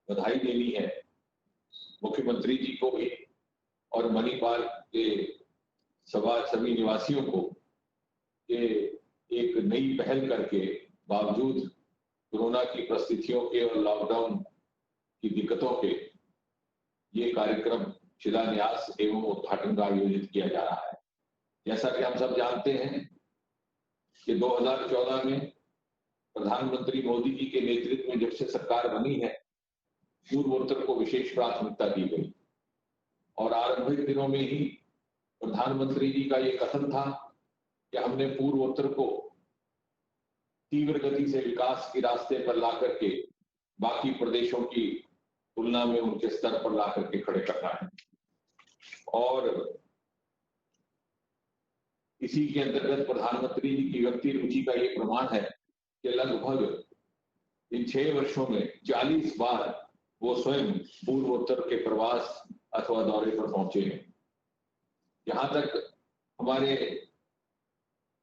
बधाई देनी है मुख्यमंत्री जी को भी और मणिपाल के सभी निवासियों को कि एक नई पहल करके बावजूद कोरोना की परिस्थितियों के और लॉकडाउन की दिक्कतों के ये कार्यक्रम शिलान्यास एवं उद्घाटन का आयोजित किया जा रहा है। जैसा कि हम सब जानते हैं कि 2014 में प्रधानमंत्री मोदी जी के नेतृत्व में जब से सरकार बनी है, पूर्वोत्तर को विशेष प्राथमिकता दी गई और आरंभिक दिनों में ही प्रधानमंत्री जी का ये कथन था कि हमने पूर्वोत्तर को तीव्र गति से विकास के रास्ते पर ला करके बाकी प्रदेशों की तुलना में उनके स्तर पर ला करके खड़े करना है। और इसी के अंतर्गत प्रधानमंत्री जी की व्यक्ति रुचि का ये प्रमाण है कि लगभग इन 6 वर्षों में 40 बार वो स्वयं पूर्वोत्तर के प्रवास अथवा दौरे पर पहुंचे हैं। जहां तक हमारे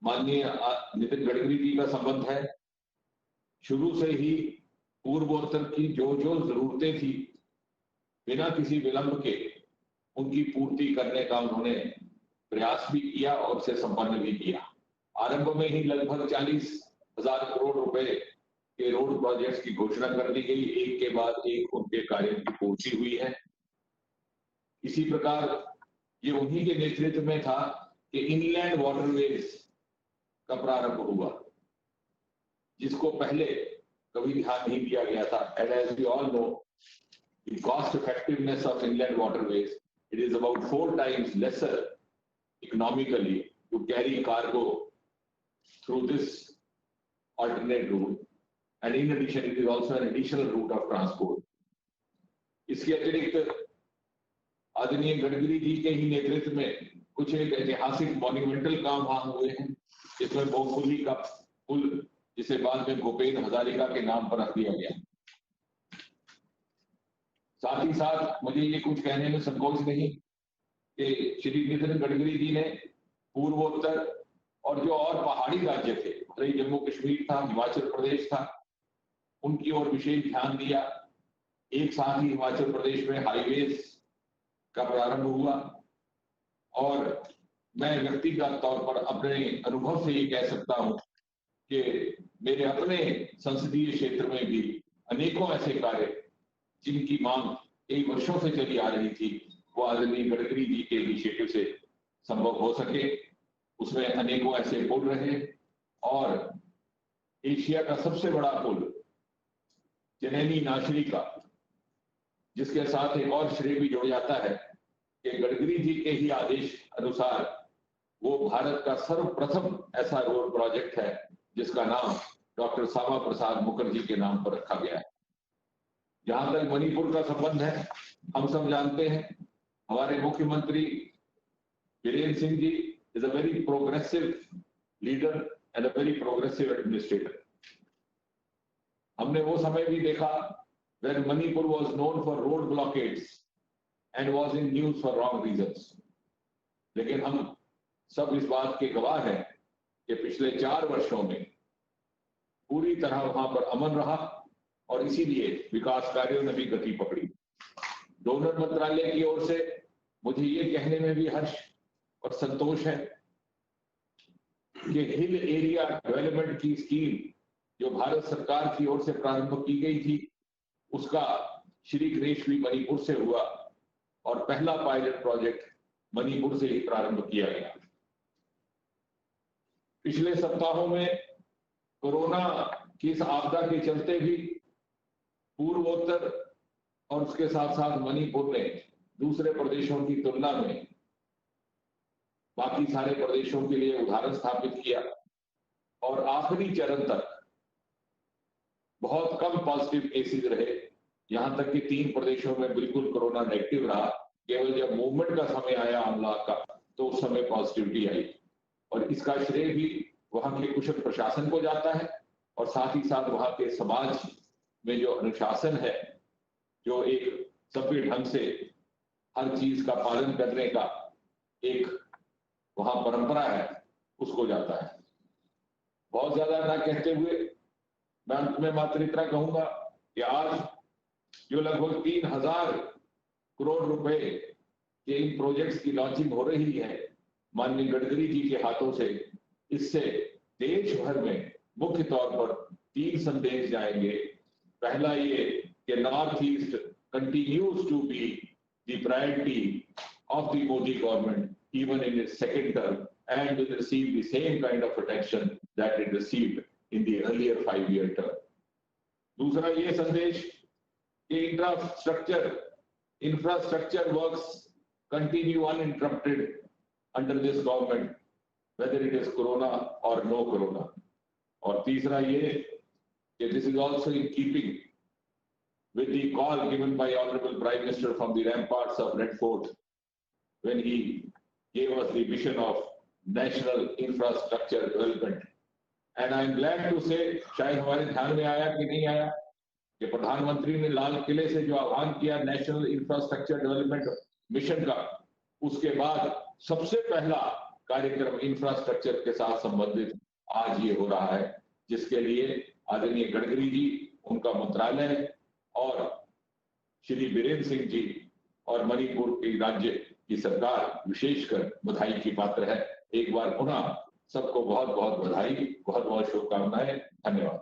माननीय नितिन गडकरी जी का संबंध है, शुरू से ही पूर्वोत्तर की जो जो जरूरतें थी बिना किसी विलंब के उनकी पूर्ति करने का उन्होंने प्रयास भी किया और उसे संपन्न भी किया। आरंभ में ही लगभग 40,000 करोड़ रुपए के रोड प्रोजेक्ट्स की घोषणा कर दी गई, एक के बाद एक उनके कार्यों की पूर्ति हुई है। इसी प्रकार ये उन्हीं के नेतृत्व में था कि इनलैंड वाटरवेज का प्रारंभ हुआ, जिसको पहले कभी ध्यान नहीं दिया गया था। And as we all know, the cost effectiveness of inland waterways, it is about 4 times lesser economically to carry cargo through this alternate route, and in addition it is also an additional route of transport. इसके अतिरिक्त आदरणीय गडकरी जी के ही नेतृत्व में कुछ एक ऐतिहासिक monumental काम वहां हुए हैं, जिसमें बहुफुली का पुल, जिसे बाद में भूपेन हजारिका के नाम पर रख दिया गया। साथ ही साथ मुझे ये कुछ कहने में संकोच नहीं कि श्री नितिन गडकरी जी ने पूर्वोत्तर और जो और पहाड़ी राज्य थे, भले ही जम्मू कश्मीर था, हिमाचल प्रदेश था, उनकी ओर विशेष ध्यान दिया। एक साथ ही हिमाचल प्रदेश में हाईवेज का प्रारंभ हुआ और मैं व्यक्तिगत तौर पर अपने अनुभव से ये कह सकता हूं कि मेरे अपने संसदीय क्षेत्र में भी अनेकों ऐसे कार्य जिनकी मांग कई वर्षों से चली आ रही थी, वो आदरणीय गडकरी जी के इनिशिएटिव से संभव हो सके। उसमें अनेकों ऐसे पुल रहे और एशिया का सबसे बड़ा पुल जनैनी नाशरी का, जिसके साथ एक और श्रेय भी जुड़ जाता है कि गडकरी जी के ही आदेश अनुसार वो भारत का सर्वप्रथम ऐसा रोड प्रोजेक्ट है जिसका नाम डॉक्टर श्यामा प्रसाद मुखर्जी के नाम पर रखा गया है। जहां तक मणिपुर का संबंध है, हम सब जानते हैं हमारे मुख्यमंत्री Biren Singh ji is a very progressive leader and a very progressive administrator. हमने वो समय भी देखा when Manipur was known for road blockades and was in news for wrong reasons. लेकिन हम सब इस बात के गवाह हैं कि पिछले 4 वर्षों में पूरी तरह वहां पर अमन रहा और इसीलिए विकास कार्यों ने भी गति पकड़ी। डोनर मंत्रालय की ओर से मुझे ये कहने में भी हर्ष और संतोष है कि हिल एरिया डेवलपमेंट की स्कीम जो भारत सरकार की ओर से प्रारंभ की गई थी, उसका श्री गणेश भी मणिपुर से हुआ और पहला पायलट प्रोजेक्ट मणिपुर से ही प्रारंभ किया गया। पिछले सप्ताहों में कोरोना की इस आपदा के चलते भी पूर्वोत्तर और उसके साथ साथ मणिपुर ने दूसरे प्रदेशों की तुलना में बाकी सारे प्रदेशों के लिए उदाहरण स्थापित किया और आखिरी चरण तक बहुत कम पॉजिटिव केसेस रहे। यहां तक कि 3 प्रदेशों में बिल्कुल कोरोना नेगेटिव रहा। केवल जब मूवमेंट का समय आया अनलॉक का तो उस समय पॉजिटिविटी आई और इसका श्रेय भी वहां के कुशल प्रशासन को जाता है और साथ ही साथ वहां के समाज में जो अनुशासन है, जो एक सभ्य ढंग से हर चीज का पालन करने का एक वहां परंपरा है, उसको जाता है। बहुत ज्यादा ना कहते हुए मैं अंत में मात्र इतना कहूंगा कि आज जो लगभग 3000 करोड़ रुपए के इन प्रोजेक्ट्स की लॉन्चिंग हो रही है माननीय गडकरी जी के हाथों से, इससे देश भर में मुख्य तौर पर 3 संदेश जाएंगे। पहला ये कि north east continues to be the priority of the Modi government even in its second term and will receive the same kind of attention that it received in the earlier 5-year term. दूसरा ये संदेश कि infrastructure works continue uninterrupted under this government, whether it is corona or no corona. और तीसरा ये कि this is also in keeping with the call given by Honorable Prime Minister from the ramparts of Red Fort when he gave us the vision of national infrastructure development. And I am glad to say, शायद हमारे ध्यान में आया कि नहीं आया, कि प्रधानमंत्री ने लाल किले से जो आह्वान किया नेशनल इंफ्रास्ट्रक्चर डेवलपमेंट मिशन का, उसके बाद सबसे पहला कार्यक्रम इंफ्रास्ट्रक्चर के साथ संबंधित आज ये हो रहा है, जिसके लिए आदरणीय गडकरी जी, उनका मंत्रालय और श्री बीरेंद्र सिंह जी और मणिपुर के राज्य की सरकार विशेषकर बधाई की पात्र है। एक बार पुनः सबको बहुत बहुत बधाई, बहुत बहुत शुभकामनाएं। धन्यवाद।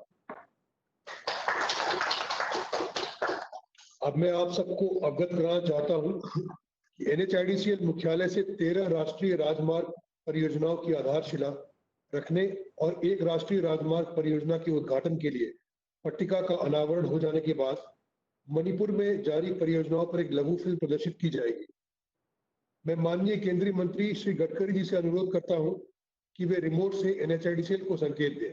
अब मैं आप सबको अवगत कराना चाहता हूं कि NHIDCL मुख्यालय से 13 राष्ट्रीय राजमार्ग परियोजनाओं की आधारशिला रखने और एक राष्ट्रीय राजमार्ग परियोजना के उद्घाटन के लिए पट्टिका का अनावरण हो जाने के बाद मणिपुर में जारी परियोजनाओं पर एक लघु फिल्म प्रदर्शित की जाएगी। मैं माननीय केंद्रीय मंत्री श्री गडकरी जी से अनुरोध करता हूं कि वे रिमोट से NHIDCL को संकेत दें।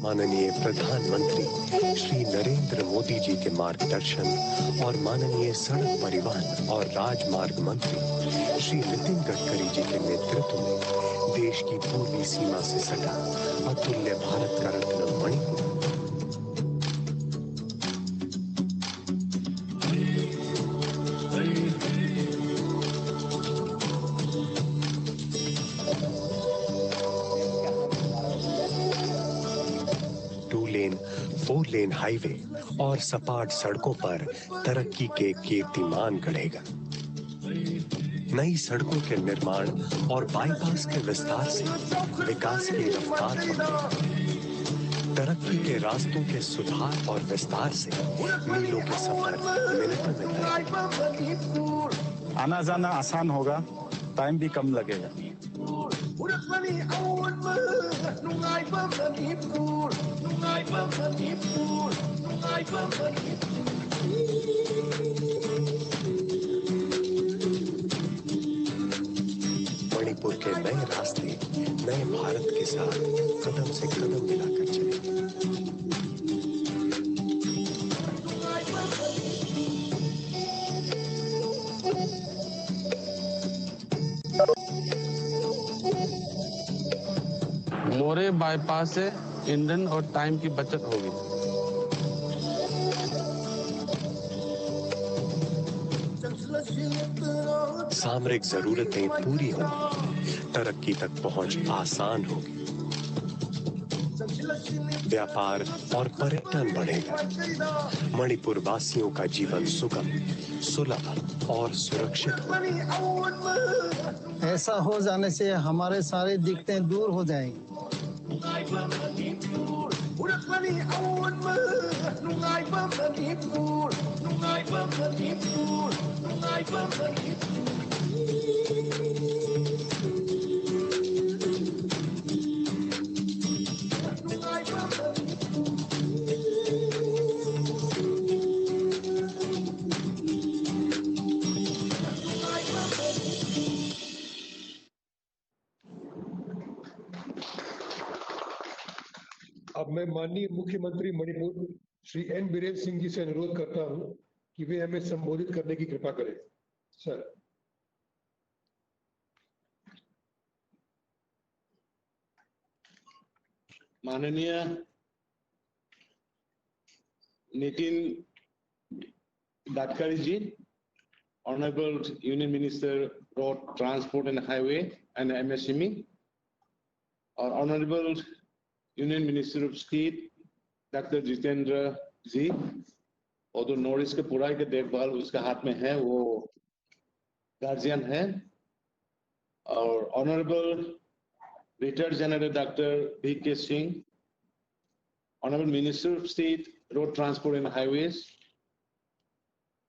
माननीय प्रधानमंत्री श्री नरेंद्र मोदी जी के मार्गदर्शन और माननीय सड़क परिवहन और राजमार्ग मंत्री श्री नितिन गडकरी जी के नेतृत्व में देश की पूर्वी सीमा से सटा अतुल्य भारत का रत्न मणिपुर लेन हाईवे और सपाट सड़कों पर तरक्की के कीर्तिमान गढ़ेगा। नई सड़कों के निर्माण और बाईपास के विस्तार से विकास की रफ्तार बढ़ेगी। तरक्की के रास्तों के सुधार और विस्तार से मीलों के सफर मिनटों में आना जाना आसान होगा, टाइम भी कम लगेगा। मणिपुर के नए रास्ते नए भारत के साथ कदम से कदम मिलाकर चलेंगे। मोरे बाईपास से ईंधन और टाइम की बचत होगी। सामरिक जरूरतें पूरी होंगी, तरक्की तक पहुंच आसान होगी। व्यापार और पर्यटन बढ़ेगा। मणिपुर वासियों का जीवन सुगम, सुलभ और सुरक्षित होगा। ऐसा हो जाने से हमारे सारे दिक्कतें दूर हो जाएंगी। अब मैं माननीय मुख्यमंत्री मणिपुर श्री एन बीरेन सिंह जी से अनुरोध करता हूं कि वे हमें संबोधित करने की कृपा करें। सर। माननीय Nitin Gadkari ji, Honorable Union Minister Road Transport and Highway and MSME, or Honorable Union Minister of State Dr. Jitendra जी, और जो नॉर्थ ईस्ट के पुराई के देखभाल उसके हाथ में है, वो गार्जियन है, और Honorable Retired General Dr. B.K. Singh, Honorable Minister of State Road Transport and Highways,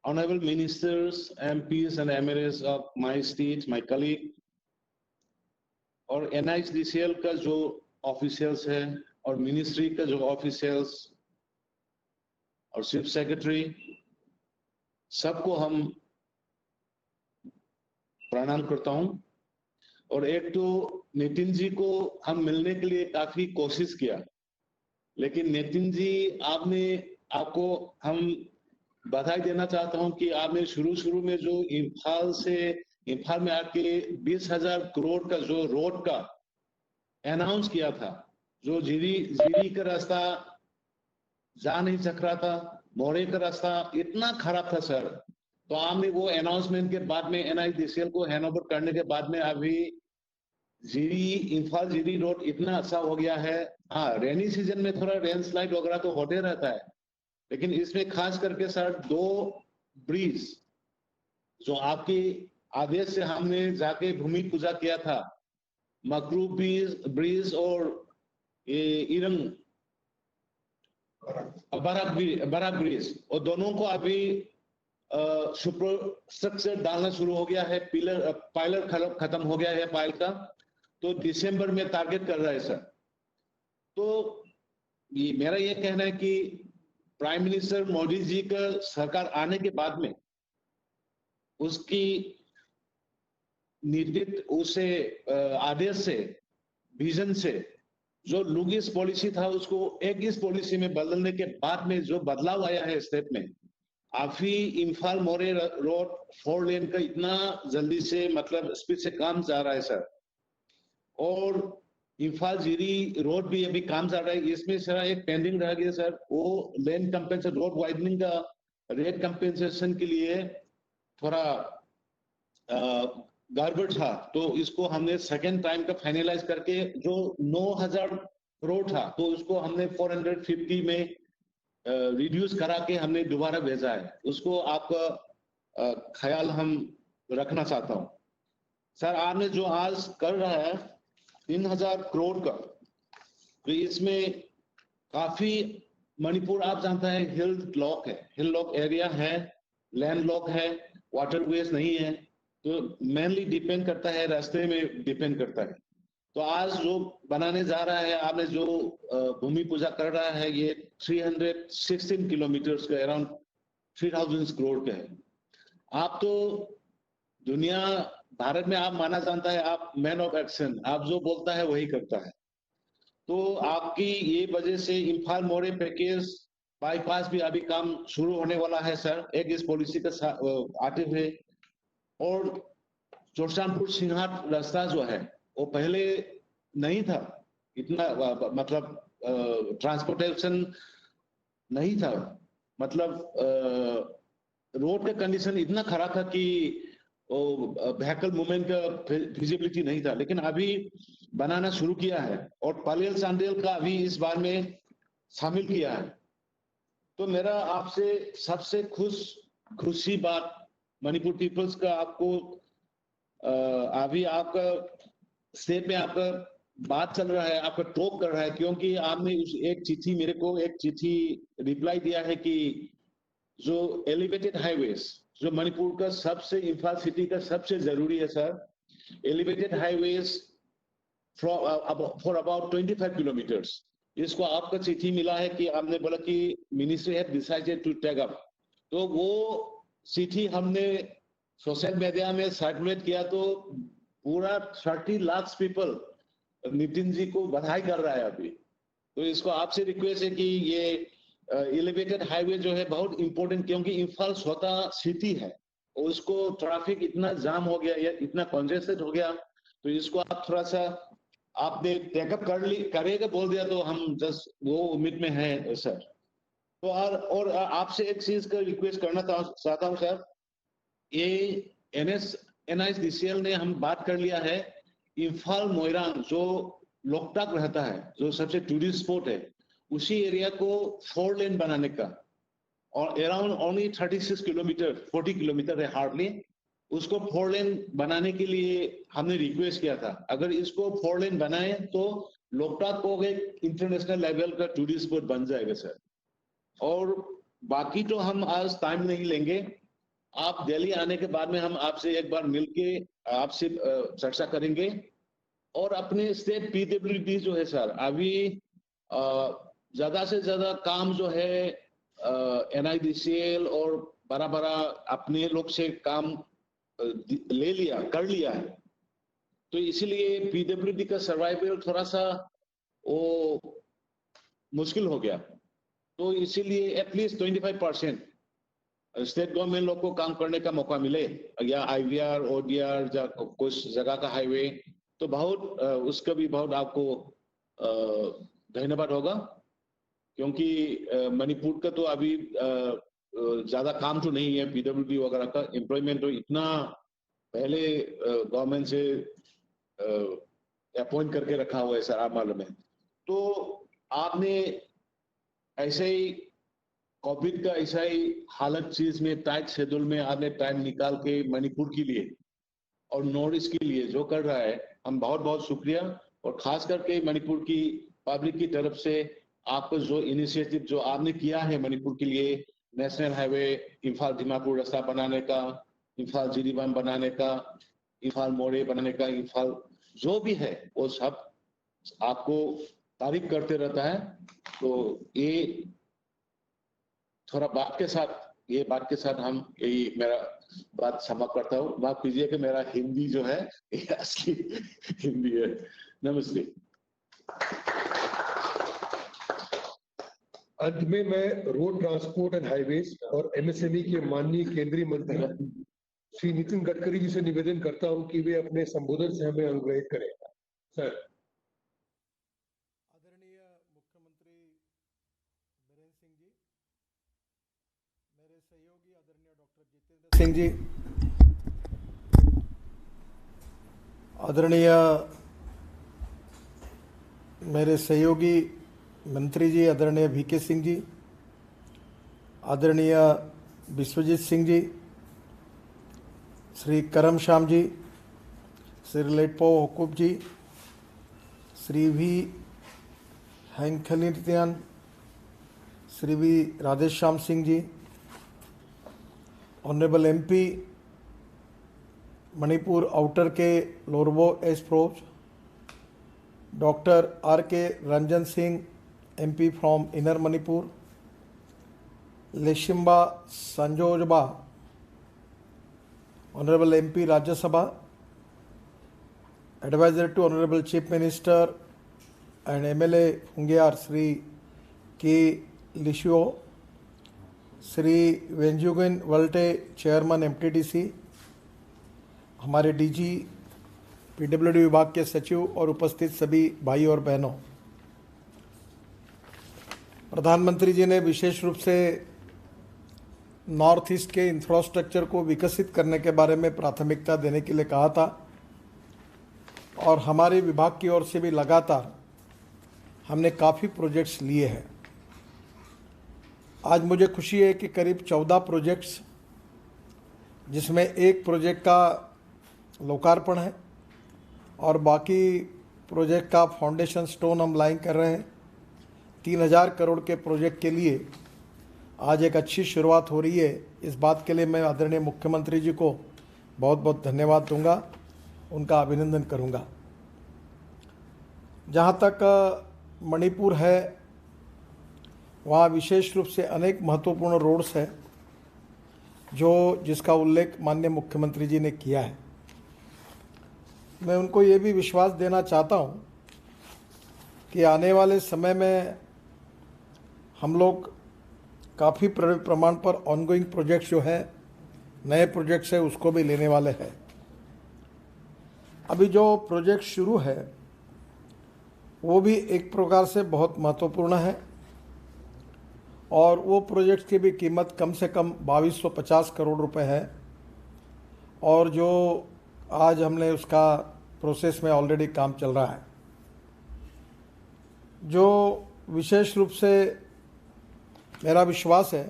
Honorable Ministers, MPs and MLAs of my state, my colleague, और NICDCL का जो ऑफिशियल्स है और मिनिस्ट्री का जो ऑफिशियल्स और चीफ सेक्रेटरी, सबको हम प्रणाम करता हूं। और एक तो नितिन जी को हम मिलने के लिए काफी कोशिश किया, लेकिन नितिन जी आपको हम बधाई देना चाहता हूं कि आपने शुरू में जो इम्फाल में आके 20,000 करोड़ का जो रोड का अनाउंस किया था, जो जीरी का रास्ता जा नहीं सक रहा था, मोरे का रास्ता इतना खराब था सर, तो आपने वो अनाउंसमेंट के बाद में NICDCL को हैंडओवर करने के बाद में अभी इम्फाल जीरी रोड इतना अच्छा हो गया है। हाँ, रेनी सीजन में थोड़ा लैंडस्लाइड वगैरह तो होते रहता है, लेकिन इसमें खास करके सर 2 ब्रिज जो आपके आदेश से हमने जाके भूमि पूजा किया था, मकरू ब्रिज और इरंग बराक ब्रिज, और दोनों को अभी सुपर स्ट्रक्चर डालना शुरू हो गया है, पाइलर खत्म हो गया है पाइल का, तो दिसंबर में टारगेट कर रहा है सर। तो मेरा ये कहना है कि प्राइम मिनिस्टर मोदी जी का सरकार आने के बाद में उसकी निर्दिष्ट उसे आदेश से, विजन से जो लुगिस पॉलिसी था उसको एक इस पॉलिसी में बदलने के बाद में जो बदलाव आया है स्टेट में, अभी इम्फाल मोरे रोड 4 लेन का इतना जल्दी से मतलब स्पीड से काम जा रहा है सर, और इम्फाल जीरी रोड भी अभी काम चल रहा है। इसमें सर एक पेंडिंग रह गया सर, वो लेन कंपेंसेशन रोड वाइडनिंग का रेट कंपेंसेशन के लिए थोड़ा गड़बड़ था, तो इसको हमने सेकेंड टाइम का फाइनलाइज करके जो 9,000 करोड़ था तो उसको हमने 450 में रिड्यूस करा के हमने दोबारा भेजा है। उसको आपका ख्याल हम रखना चाहता हूं सर। आपने जो आज कर रहा है 3,000 करोड़ का, तो इसमें काफी मणिपुर आप जानता है हिल लॉक एरिया है, लैंड लॉक है, वाटरवेज नहीं है, तो मेनली डिपेंड करता है, रास्ते में डिपेंड करता है। तो आज जो बनाने जा रहा है, आपने जो भूमि पूजा कर रहा है, ये 316 किलोमीटर का अराउंड 3,000 करोड़ का है। आप तो दुनिया भारत में आप माना जानता है, आप मैन ऑफ एक्शन, आप जो बोलता है वही करता है। तो आपकी ये वजह से इम्फाल मोरे पैकेज बाईपास भी अभी काम शुरू होने वाला है सर, एक इस पॉलिसी का आते हुए। और जोरसानपुर सिंघाट रास्ता जो है वो पहले नहीं था, इतना मतलब ट्रांसपोर्टेशन नहीं था, मतलब रोड का कंडीशन इतना खराब था कि व्हीकल मूवमेंट का फिजिबिलिटी नहीं था, लेकिन अभी बनाना शुरू किया है और पलेल चांदेल का अभी इस बार में शामिल किया है। तो मेरा आपसे सबसे खुशी बात मणिपुर पीपल्स का, आपको अभी आपका स्टेट में आपका बात चल रहा है, आपका टॉक कर रहा है, क्योंकि आपने एक चिट्ठी रिप्लाई दिया है कि जो एलिवेटेड हाईवेज जो मणिपुर का सबसे, इम्फाल सिटी का सबसे जरूरी है sir, elevated highways for about 25 kilometres, इसको आपका चिट्ठी मिला है कि आपने बोला कि ministry have decided to take up. तो वो चिट्ठी हमने सोशल मीडिया में सर्कुलेट किया तो पूरा 30 लाख पीपल नितिन जी को बधाई कर रहा है अभी। तो इसको आपसे रिक्वेस्ट है कि ये एलिवेटेड हाईवे जो है बहुत इंपॉर्टेंट, क्योंकि इम्फाल स्वतः सिटी है और उसको ट्रैफिक इतना जाम हो गया या इतना कंजेस्टेड हो गया, तो इसको आप थोड़ा सा आपने टेकअप करेगा बोल दिया तो हम जस्ट वो उम्मीद में है सर। तो और आपसे एक चीज का रिक्वेस्ट करना चाहता हूँ सर, ये NICL ने हम बात कर लिया है, इम्फाल मोइरांग जो लोकटाक रहता है, जो सबसे टूरिस्ट स्पॉट है, उसी एरिया को 4 लेन बनाने का, और अराउंड ओनली 36 किलोमीटर 40 किलोमीटर है हार्डली, उसको 4 लेन बनाने के लिए हमने रिक्वेस्ट किया था। अगर इसको 4 लेन बनाए तो लोकटाक को एक इंटरनेशनल लेवल का टूरिस्ट स्पॉट बन जाएगा सर। और बाकी तो हम आज टाइम नहीं लेंगे, आप दिल्ली आने के बाद में हम आपसे एक बार मिलके आपसे चर्चा करेंगे। और अपने स्टेट PWD जो है सर, अभी ज्यादा से ज्यादा काम जो है NIDCL और बड़ा अपने लोग से काम कर लिया है, तो इसीलिए PWD का सर्वाइवल थोड़ा सा वो मुश्किल हो गया। तो इसीलिए एटलीस्ट 25% स्टेट गवर्नमेंट लोग को काम करने का मौका मिले, या IVR ODR या कुछ जगह का हाईवे, तो बहुत उसका भी बहुत आपको धन्यवाद होगा, क्योंकि मणिपुर का तो अभी ज्यादा काम तो नहीं है, PWD वगैरह का एम्प्लॉयमेंट तो इतना पहले गवर्नमेंट से अपॉइंट करके रखा हुआ है सर, आप मालूम है। तो आपने ऐसे ही कोविड का ऐसा ही हालत चीज में टाइट शेड्यूल में आपने टाइम निकाल के मणिपुर के लिए और नॉर्थ ईस्ट के लिए जो कर रहा है, हम बहुत बहुत शुक्रिया। और खास करके मणिपुर की पब्लिक की तरफ से आपको जो इनिशिएटिव जो आपने किया है मणिपुर के लिए, नेशनल हाईवे इम्फाल दीमापुर रास्ता बनाने का, इम्फाल जिरीबाम बनाने का, इम्फाल मोड़े बनाने का, इम्फाल जो भी है वो सब आपको तारीफ करते रहता है। तो ये थोड़ा बात के साथ हम यही मेरा बात समाप्त करता हूँ। माफ कीजिए कि मेरा हिंदी जो है असली हिंदी है। नमस्ते। अंत में मैं रोड ट्रांसपोर्ट एंड हाईवेज और MSME के माननीय केंद्रीय मंत्री श्री नितिन गडकरी जी से निवेदन करता हूं कि वे अपने संबोधन से हमें अनुग्रहित करें। सर। आदरणीय मुख्यमंत्री बीरेन्द्र सिंह जी, मेरे सहयोगी आदरणीय डॉक्टर जितेंद्र सिंह जी, आदरणीय मेरे सहयोगी मंत्री जी आदरणीय VK सिंह जी, आदरणीय Vishwajeet Singh ji, Shri Karam Shyam ji, Shri Letpao Haokip ji, Shri V Hangkhanlian, Shri V Radheshyam Singh ji, honourable MP Manipur outer के Lorho S Pfoze, doctor RK Ranjan Singh MP from Inner Manipur, Leshimba Sanjojba, Honorable MP Rajya Sabha, Advisor to Honorable Chief Minister and MLA Fungiar Sri K. Lishuo, Sri Venjugan Valte Chairman MTDC, हमारे DG PWD विभाग के सचिव और उपस्थित सभी भाई और बहनों, प्रधानमंत्री जी ने विशेष रूप से नॉर्थ ईस्ट के इंफ्रास्ट्रक्चर को विकसित करने के बारे में प्राथमिकता देने के लिए कहा था और हमारे विभाग की ओर से भी लगातार हमने काफ़ी प्रोजेक्ट्स लिए हैं। आज मुझे खुशी है कि करीब 14 प्रोजेक्ट्स, जिसमें एक प्रोजेक्ट का लोकार्पण है और बाकी प्रोजेक्ट का फाउंडेशन स्टोन हम लाइंग कर रहे हैं। 3000 करोड़ के प्रोजेक्ट के लिए आज एक अच्छी शुरुआत हो रही है। इस बात के लिए मैं आदरणीय मुख्यमंत्री जी को बहुत बहुत धन्यवाद दूंगा, उनका अभिनंदन करूंगा। जहां तक मणिपुर है, वहाँ विशेष रूप से अनेक महत्वपूर्ण रोड्स हैं जिसका उल्लेख माननीय मुख्यमंत्री जी ने किया है। मैं उनको ये भी विश्वास देना चाहता हूँ कि आने वाले समय में हम लोग काफ़ी प्रमाण पर ऑनगोइंग प्रोजेक्ट्स जो है, नए प्रोजेक्ट्स है, उसको भी लेने वाले हैं। अभी जो प्रोजेक्ट शुरू है वो भी एक प्रकार से बहुत महत्वपूर्ण है और वो प्रोजेक्ट की भी कीमत कम से कम 2250 करोड़ रुपए है और जो आज हमने उसका प्रोसेस में ऑलरेडी काम चल रहा है। जो विशेष रूप से मेरा विश्वास है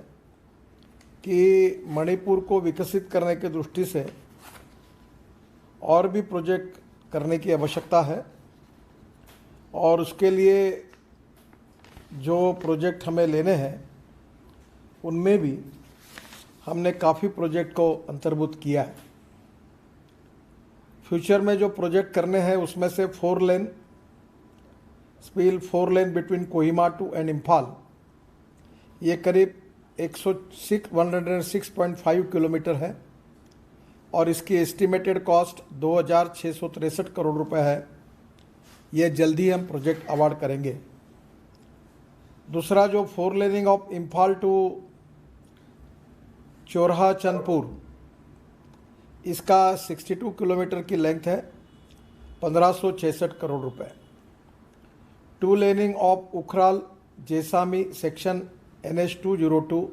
कि मणिपुर को विकसित करने की दृष्टि से और भी प्रोजेक्ट करने की आवश्यकता है और उसके लिए जो प्रोजेक्ट हमें लेने हैं उनमें भी हमने काफ़ी प्रोजेक्ट को अंतर्भुत किया है। फ्यूचर में जो प्रोजेक्ट करने हैं उसमें से 4 लेन स्पील 4 lane between Kohima to and Imphal, ये करीब 106.5 किलोमीटर है और इसकी एस्टिमेटेड कॉस्ट 2663 करोड़ रुपए है। ये जल्दी हम प्रोजेक्ट अवार्ड करेंगे। दूसरा जो 4 लेनिंग ऑफ इम्फाल टू चोरहा चंदपुर, इसका 62 किलोमीटर की लेंथ है, 1566 करोड़ रुपए। 2 laning of Ukhral जेसामी section NH 202,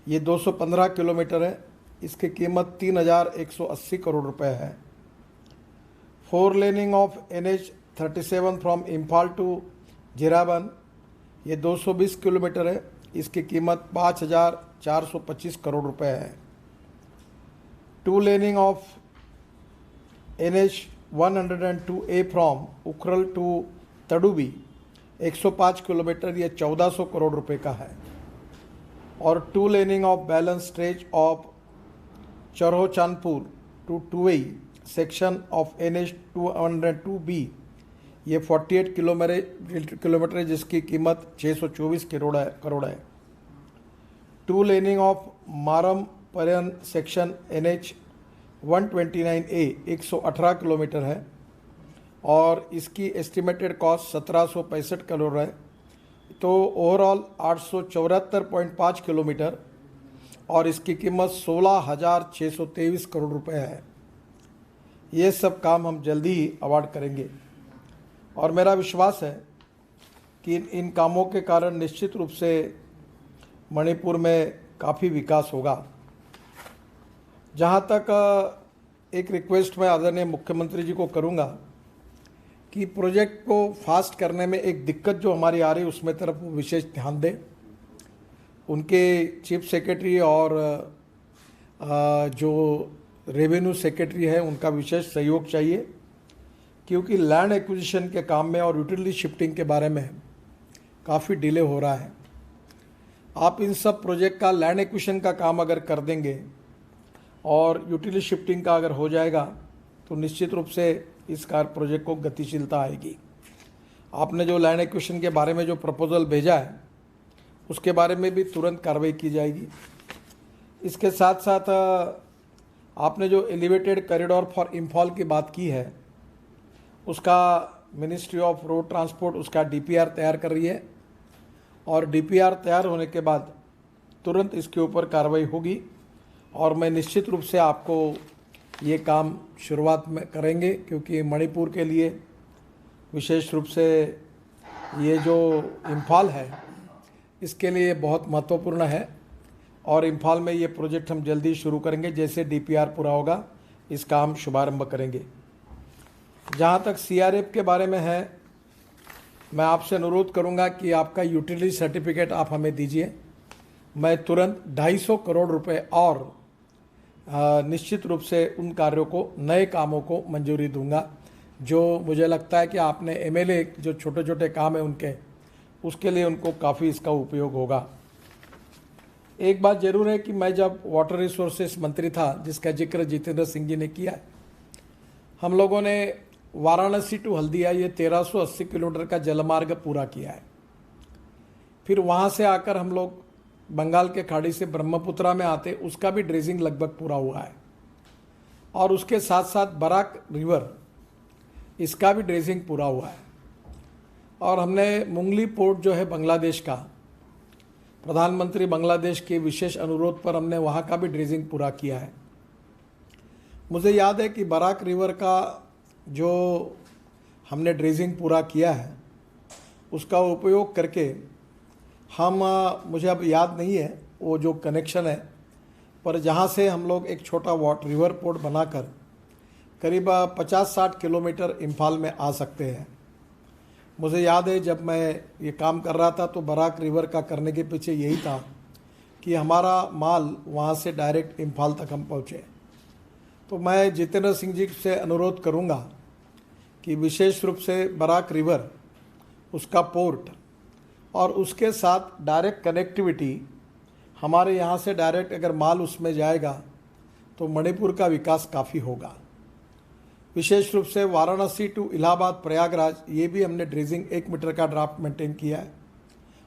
ये 215 किलोमीटर है, इसकी कीमत 3180 करोड़ रुपए है। 4 laning of NH 37 from Imphal to Jiribam, ये 220 किलोमीटर है, इसकी कीमत 5425 करोड़ रुपए है। 2 laning of NH 102A from Ukhrul to Tadubi, 105 kilometre, ये 1400 करोड़ रुपए का है। और 2 laning of balance stretch of Churachandpur to Tuivai section of NH 202B, ये 48 किलोमीटर है, जिसकी कीमत 624 करोड़ है। 2 laning of Maram Parayan section NH 129A, 118 kilometre है और इसकी एस्टिमेटेड कॉस्ट 1765 करोड़ है। तो ओवरऑल 874.5 किलोमीटर और इसकी कीमत 16,623 करोड़ रुपए है। ये सब काम हम जल्दी ही अवार्ड करेंगे और मेरा विश्वास है कि इन कामों के कारण निश्चित रूप से मणिपुर में काफ़ी विकास होगा। जहाँ तक एक रिक्वेस्ट मैं आदरणीय मुख्यमंत्री जी को करूँगा कि प्रोजेक्ट को फास्ट करने में एक दिक्कत जो हमारी आ रही है उसमें तरफ वो विशेष ध्यान दें। उनके चीफ सेक्रेटरी और जो रेवेन्यू सेक्रेटरी है उनका विशेष सहयोग चाहिए, क्योंकि लैंड एक्विजिशन के काम में और यूटिलिटी शिफ्टिंग के बारे में काफ़ी डिले हो रहा है। आप इन सब प्रोजेक्ट का लैंड एक्विजिशन का काम अगर कर देंगे और यूटिलिटी शिफ्टिंग का अगर हो जाएगा तो निश्चित रूप से इस प्रोजेक्ट को गतिशीलता आएगी। आपने जो लैंड एक्विजिशन के बारे में जो प्रपोजल भेजा है उसके बारे में भी तुरंत कार्रवाई की जाएगी। इसके साथ साथ आपने जो एलिवेटेड कॉरिडोर फॉर इम्फाल की बात की है, उसका मिनिस्ट्री ऑफ रोड ट्रांसपोर्ट उसका DPR तैयार कर रही है और DPR तैयार होने के बाद तुरंत इसके ऊपर कार्रवाई होगी और मैं निश्चित रूप से आपको ये काम शुरुआत में करेंगे, क्योंकि मणिपुर के लिए विशेष रूप से ये जो इम्फाल है इसके लिए बहुत महत्वपूर्ण है और इम्फाल में ये प्रोजेक्ट हम जल्दी शुरू करेंगे। जैसे DPR पूरा होगा इसका हम शुभारंभ करेंगे। जहाँ तक CRF के बारे में है, मैं आपसे अनुरोध करूँगा कि आपका यूटिलिटी सर्टिफिकेट आप हमें दीजिए। मैं तुरंत 250 करोड़ रुपए और निश्चित रूप से उन कार्यों को, नए कामों को मंजूरी दूंगा जो मुझे लगता है कि आपने MLA जो छोटे छोटे काम है उनके, उसके लिए उनको काफ़ी इसका उपयोग होगा। एक बात जरूर है कि मैं जब वाटर रिसोर्सेस मंत्री था, जिसका जिक्र जितेंद्र सिंह जी ने किया, हम लोगों ने वाराणसी टू हल्दिया ये 1380 किलोमीटर का जलमार्ग पूरा किया है। फिर वहाँ से आकर हम लोग बंगाल के खाड़ी से ब्रह्मपुत्रा में आते, उसका भी ड्रेजिंग लगभग पूरा हुआ है। और उसके साथ साथ बराक रिवर, इसका भी ड्रेजिंग पूरा हुआ है। और हमने मुंगली पोर्ट जो है बांग्लादेश का, प्रधानमंत्री बांग्लादेश के विशेष अनुरोध पर हमने वहाँ का भी ड्रेजिंग पूरा किया है। मुझे याद है कि बराक रिवर का जो हमने ड्रेजिंग पूरा किया है, उसका उपयोग करके हम, मुझे अब याद नहीं है वो जो कनेक्शन है, पर जहाँ से हम लोग एक छोटा रिवर पोर्ट बनाकर करीब 50-60 किलोमीटर इम्फाल में आ सकते हैं। मुझे याद है जब मैं ये काम कर रहा था तो बराक रिवर का करने के पीछे यही था कि हमारा माल वहाँ से डायरेक्ट इम्फाल तक हम पहुँचे। तो मैं जितेंद्र सिंह जी से अनुरोध करूँगा कि विशेष रूप से बराक रिवर, उसका पोर्ट और उसके साथ डायरेक्ट कनेक्टिविटी, हमारे यहाँ से डायरेक्ट अगर माल उसमें जाएगा तो मणिपुर का विकास काफ़ी होगा। विशेष रूप से वाराणसी टू इलाहाबाद प्रयागराज, ये भी हमने ड्रेजिंग 1 मीटर का ड्राफ्ट मेंटेन किया है।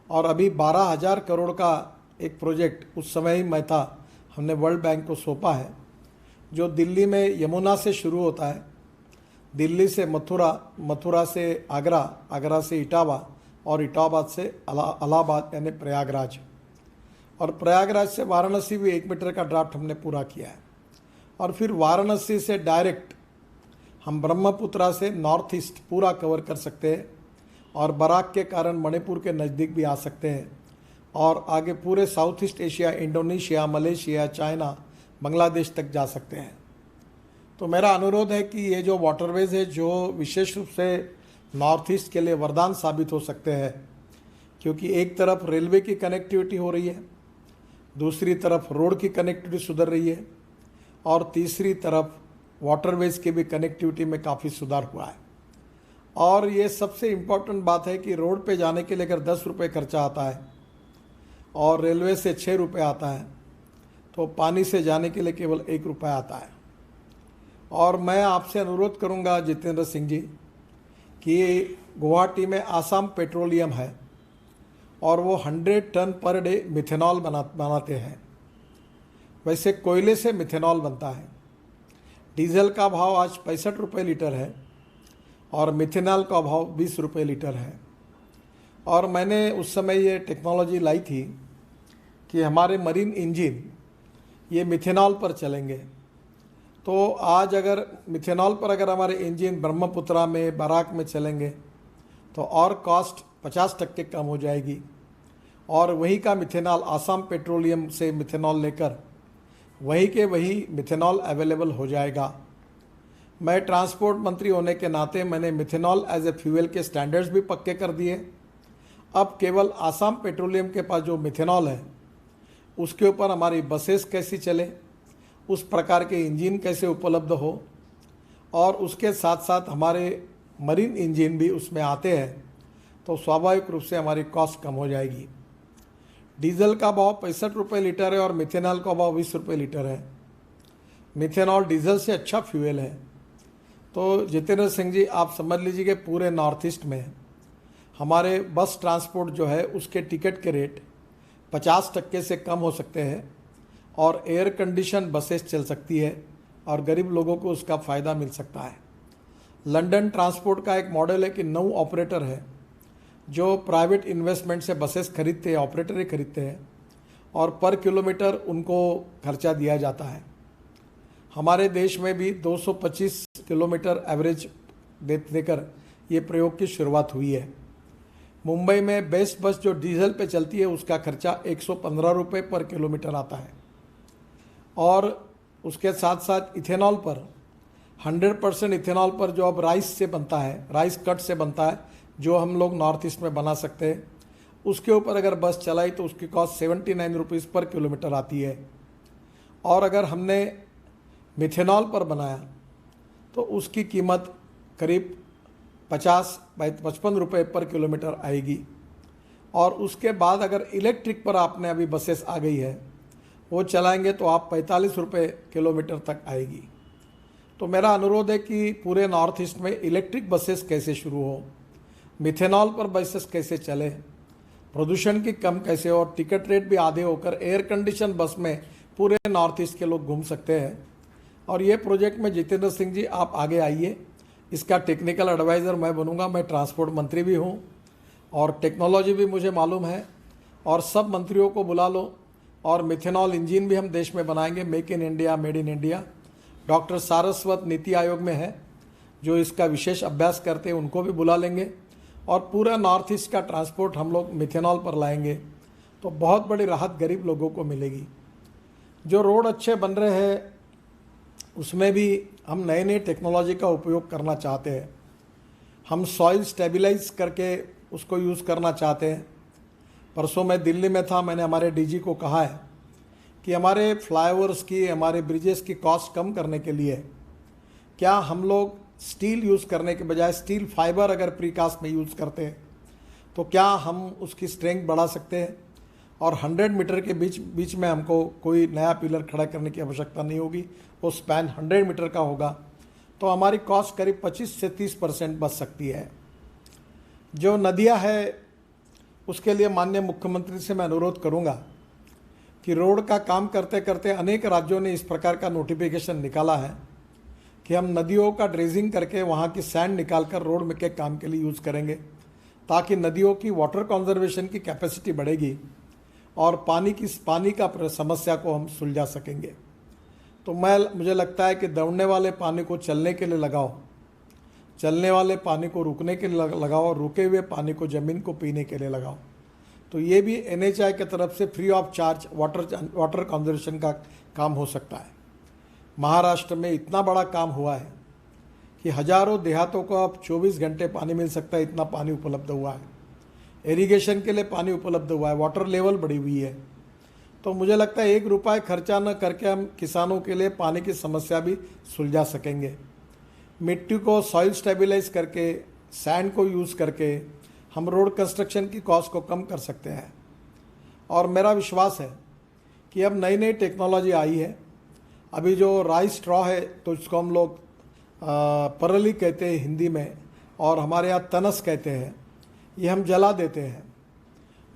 और अभी 12,000 करोड़ का एक प्रोजेक्ट, उस समय ही मैं था, हमने वर्ल्ड बैंक को सौंपा है, जो दिल्ली में यमुना से शुरू होता है, दिल्ली से मथुरा, मथुरा से आगरा, आगरा से इटावा और इटाबाद से इलाहाबाद यानी प्रयागराज, और प्रयागराज से वाराणसी भी 1 मीटर का ड्राफ्ट हमने पूरा किया है। और फिर वाराणसी से डायरेक्ट हम ब्रह्मपुत्रा से नॉर्थ ईस्ट पूरा कवर कर सकते हैं और बराक के कारण मणिपुर के नज़दीक भी आ सकते हैं और आगे पूरे south east Asia, Indonesia, Malaysia, China, Bangladesh तक जा सकते हैं। तो मेरा अनुरोध है कि ये जो वाटरवेज है, जो विशेष रूप से नॉर्थ ईस्ट के लिए वरदान साबित हो सकते हैं, क्योंकि एक तरफ रेलवे की कनेक्टिविटी हो रही है, दूसरी तरफ रोड की कनेक्टिविटी सुधर रही है और तीसरी तरफ वाटरवेज की भी कनेक्टिविटी में काफ़ी सुधार हुआ है। और ये सबसे इम्पोर्टेंट बात है कि रोड पे जाने के लिए अगर 10 रुपये खर्चा आता है और रेलवे से 6 रुपये आता है, तो पानी से जाने के लिए केवल 1 रुपया आता है। और मैं आपसे अनुरोध करूंगा जितेंद्र सिंह जी कि गुवाहाटी में आसाम पेट्रोलियम है और वो 100 टन पर डे मिथेनॉल बनाते हैं। वैसे कोयले से मिथेनॉल बनता है। डीजल का भाव आज 65 रुपये लीटर है और मिथेनॉल का भाव 20 रुपये लीटर है। और मैंने उस समय ये टेक्नोलॉजी लाई थी कि हमारे मरीन इंजन ये मिथेनॉल पर चलेंगे। तो आज अगर मिथेनॉल पर अगर हमारे इंजन ब्रह्मपुत्रा में, बराक में चलेंगे तो और कॉस्ट 50% कम हो जाएगी और वही का मिथेनॉल आसाम पेट्रोलियम से मिथेनॉल लेकर वही के वही मिथेनॉल अवेलेबल हो जाएगा। मैं ट्रांसपोर्ट मंत्री होने के नाते मैंने मिथेनॉल एज ए फ्यूल के स्टैंडर्ड्स भी पक्के कर दिए। अब केवल आसाम पेट्रोलियम के पास जो मिथेनॉल है उसके ऊपर हमारी बसेस कैसी चले, उस प्रकार के इंजन कैसे उपलब्ध हो और उसके साथ साथ हमारे मरीन इंजन भी उसमें आते हैं, तो स्वाभाविक रूप से हमारी कॉस्ट कम हो जाएगी। डीजल का भाव 65 रुपये लीटर है और मिथेनॉल का भाव 20 रुपये लीटर है। मिथेनॉल डीजल से अच्छा फ्यूल है। तो जितेंद्र सिंह जी, आप समझ लीजिए कि पूरे नॉर्थ ईस्ट में हमारे बस ट्रांसपोर्ट जो है उसके टिकट के रेट 50% से कम हो सकते हैं और एयर कंडीशन बसेस चल सकती है और गरीब लोगों को उसका फ़ायदा मिल सकता है। लंदन ट्रांसपोर्ट का एक मॉडल है कि 9 ऑपरेटर है जो प्राइवेट इन्वेस्टमेंट से बसेस खरीदते हैं, ऑपरेटर ही खरीदते हैं और पर किलोमीटर उनको खर्चा दिया जाता है। हमारे देश में भी 225 किलोमीटर एवरेज देकर ये प्रयोग की शुरुआत हुई है। मुंबई में बेस्ट बस जो डीजल पे चलती है उसका खर्चा 115 रुपये पर किलोमीटर आता है। और उसके साथ साथ इथेनॉल पर 100% इथेनॉल पर जो अब राइस से बनता है, राइस कट से बनता है, जो हम लोग नॉर्थ ईस्ट में बना सकते हैं, उसके ऊपर अगर बस चलाई तो उसकी कॉस्ट 79 रुपीज़ पर किलोमीटर आती है। और अगर हमने मिथेनॉल पर बनाया तो उसकी कीमत करीब 55 रुपये पर किलोमीटर आएगी। और उसके बाद अगर इलेक्ट्रिक पर आपने अभी बसेस आ गई है वो चलाएंगे तो आप 45 रुपये किलोमीटर तक आएगी। तो मेरा अनुरोध है कि पूरे नॉर्थ ईस्ट में इलेक्ट्रिक बसेस कैसे शुरू हो, मिथेनॉल पर बसेस कैसे चले, प्रदूषण की कम कैसे, और टिकट रेट भी आधे होकर एयर कंडीशन बस में पूरे नॉर्थ ईस्ट के लोग घूम सकते हैं। और ये प्रोजेक्ट में जितेंद्र सिंह जी आप आगे आइए, इसका टेक्निकल एडवाइज़र मैं बनूंगा। मैं ट्रांसपोर्ट मंत्री भी हूँ और टेक्नोलॉजी भी मुझे मालूम है, और सब मंत्रियों को बुला लो। और मिथेनॉल इंजन भी हम देश में बनाएंगे, make in India, made in India. Doctor Saraswat NITI Aayog में है जो इसका विशेष अभ्यास करते हैं, उनको भी बुला लेंगे। और पूरा नॉर्थ ईस्ट का ट्रांसपोर्ट हम लोग मिथेनॉल पर लाएंगे तो बहुत बड़ी राहत गरीब लोगों को मिलेगी। जो रोड अच्छे बन रहे हैं उसमें भी हम नए नए टेक्नोलॉजी का उपयोग करना चाहते हैं। हम सॉइल स्टेबलाइज करके उसको यूज़ करना चाहते हैं। परसों मैं दिल्ली में था, मैंने हमारे डीजी को कहा है कि हमारे फ्लाईओवर्स की, हमारे ब्रिजेस की कॉस्ट कम करने के लिए क्या हम लोग स्टील यूज़ करने के बजाय स्टील फाइबर अगर प्रीकास्ट में यूज़ करते हैं तो क्या हम उसकी स्ट्रेंथ बढ़ा सकते हैं। और 100 मीटर के बीच में हमको कोई नया पिलर खड़ा करने की आवश्यकता नहीं होगी, वो स्पैन 100 मीटर का होगा। तो हमारी कॉस्ट करीब 25 से 30% बच सकती है। जो नदियाँ है उसके लिए माननीय मुख्यमंत्री से मैं अनुरोध करूँगा कि रोड का काम करते करते अनेक राज्यों ने इस प्रकार का नोटिफिकेशन निकाला है कि हम नदियों का ड्रेजिंग करके वहाँ की सैंड निकालकर रोड में के काम के लिए यूज़ करेंगे, ताकि नदियों की वाटर कंजर्वेशन की कैपेसिटी बढ़ेगी और पानी का समस्या को हम सुलझा सकेंगे। तो मुझे लगता है कि दौड़ने वाले पानी को चलने के लिए लगाओ, चलने वाले पानी को रुकने के लिए लगाओ, और रुके हुए पानी को ज़मीन को पीने के लिए लगाओ। तो ये भी NHAI की तरफ से free of charge water conservation का काम हो सकता है। महाराष्ट्र में इतना बड़ा काम हुआ है कि हजारों देहातों को अब 24 घंटे पानी मिल सकता है, इतना पानी उपलब्ध हुआ है। इरिगेशन के लिए पानी उपलब्ध हुआ है, वाटर लेवल बढ़ी हुई है। तो मुझे लगता है 1 रुपये खर्चा न करके हम किसानों के लिए पानी की समस्या भी सुलझा सकेंगे। मिट्टी को सॉइल स्टेबलाइज करके, सैंड को यूज़ करके हम रोड कंस्ट्रक्शन की कॉस्ट को कम कर सकते हैं। और मेरा विश्वास है कि अब नई नई टेक्नोलॉजी आई है। अभी जो राइस स्ट्रॉ है तो इसको हम लोग परली कहते हैं हिंदी में, और हमारे यहाँ तनस कहते हैं, ये हम जला देते हैं।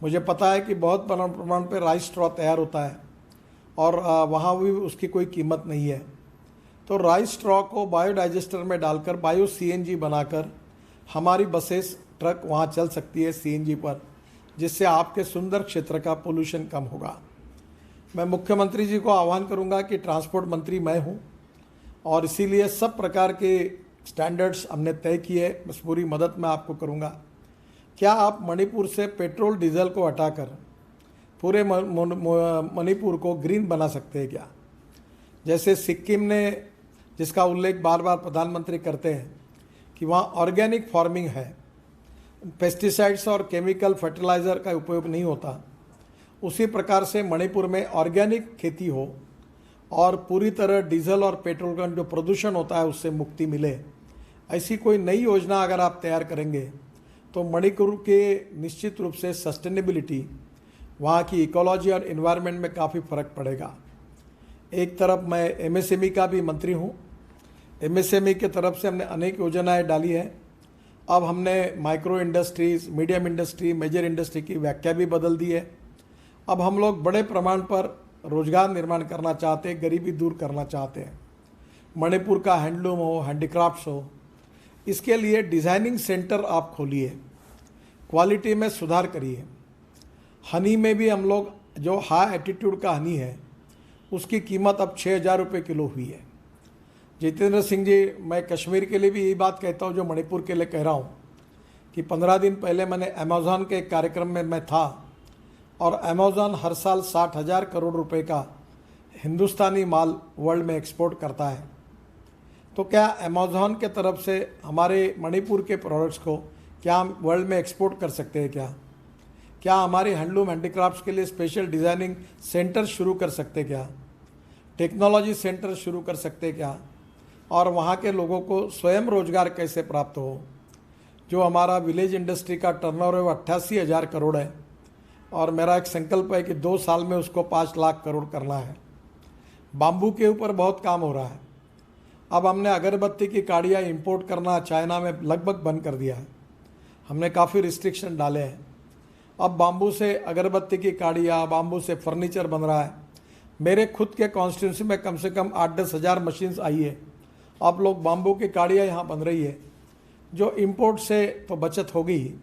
मुझे पता है कि बहुत बड़ा प्रमाण पे राइस स्ट्रॉ तैयार होता है और वहाँ भी उसकी कोई कीमत नहीं है। तो राइस स्ट्रॉ को बायोडाइजेस्टर में डालकर बायो CNG बनाकर हमारी बसेस, ट्रक वहाँ चल सकती है CNG पर, जिससे आपके सुंदर क्षेत्र का पोल्यूशन कम होगा। मैं मुख्यमंत्री जी को आह्वान करूंगा कि ट्रांसपोर्ट मंत्री मैं हूं और इसीलिए सब प्रकार के स्टैंडर्ड्स हमने तय किए, बस पूरी मदद मैं आपको करूंगा। क्या आप मणिपुर से पेट्रोल डीजल को हटाकर पूरे मणिपुर को ग्रीन बना सकते हैं क्या? जैसे सिक्किम ने, जिसका उल्लेख बार बार प्रधानमंत्री करते हैं कि वहाँ ऑर्गेनिक फार्मिंग है, पेस्टिसाइड्स और केमिकल फर्टिलाइज़र का उपयोग नहीं होता, उसी प्रकार से मणिपुर में ऑर्गेनिक खेती हो और पूरी तरह डीजल और पेट्रोल का जो प्रदूषण होता है उससे मुक्ति मिले। ऐसी कोई नई योजना अगर आप तैयार करेंगे तो मणिपुर के निश्चित रूप से सस्टेनेबिलिटी, वहाँ की इकोलॉजी और इन्वायरमेंट में काफ़ी फ़र्क पड़ेगा। एक तरफ मैं MSME का भी मंत्री हूँ। MSME के तरफ से हमने अनेक योजनाएं डाली है। अब हमने micro industries, medium industry, major industry की व्याख्या भी बदल दी है। अब हम लोग बड़े प्रमाण पर रोजगार निर्माण करना चाहते हैं, गरीबी दूर करना चाहते हैं। मणिपुर का हैंडलूम हो, हैंडीक्राफ्ट्स हो, इसके लिए डिज़ाइनिंग सेंटर आप खोलिए, क्वालिटी में सुधार करिए। हनी में भी हम लोग, जो हाई एटीट्यूड का हनी है उसकी कीमत अब 6,000 रुपये किलो हुई है। जितेंद्र सिंह जी, मैं कश्मीर के लिए भी यही बात कहता हूँ जो मणिपुर के लिए कह रहा हूँ कि 15 दिन पहले मैंने अमेज़ॉन के एक कार्यक्रम में मैं था और अमेज़ॉन हर साल 60,000 करोड़ रुपए का हिंदुस्तानी माल वर्ल्ड में एक्सपोर्ट करता है। तो क्या अमेज़ॉन के तरफ से हमारे मणिपुर के प्रोडक्ट्स को क्या हम वर्ल्ड में एक्सपोर्ट कर सकते हैं? क्या हमारे हैंडलूम हैंडीक्राफ्ट्स के लिए स्पेशल डिज़ाइनिंग सेंटर शुरू कर सकते क्या? टेक्नोलॉजी सेंटर शुरू कर सकते क्या? और वहाँ के लोगों को स्वयं रोजगार कैसे प्राप्त हो? जो हमारा विलेज इंडस्ट्री का टर्नओवर है वो 88,000 करोड़ है और मेरा एक संकल्प है कि 2 साल में उसको 5 लाख करोड़ करना है। बाम्बू के ऊपर बहुत काम हो रहा है। अब हमने अगरबत्ती की काड़ियाँ इंपोर्ट करना चाइना में लगभग बंद कर दिया है। हमने काफ़ी रिस्ट्रिक्शन डाले हैं। अब बाम्बू से अगरबत्ती की काड़ियाँ, बाम्बू से फर्नीचर बन रहा है। मेरे खुद के कॉन्स्टिट्यूंसी में कम से कम 8-10 हज़ार मशीन्स आई है। अब लोग बाम्बू की काड़ियाँ यहाँ बन रही है। जो इंपोर्ट से तो बचत होगी ही,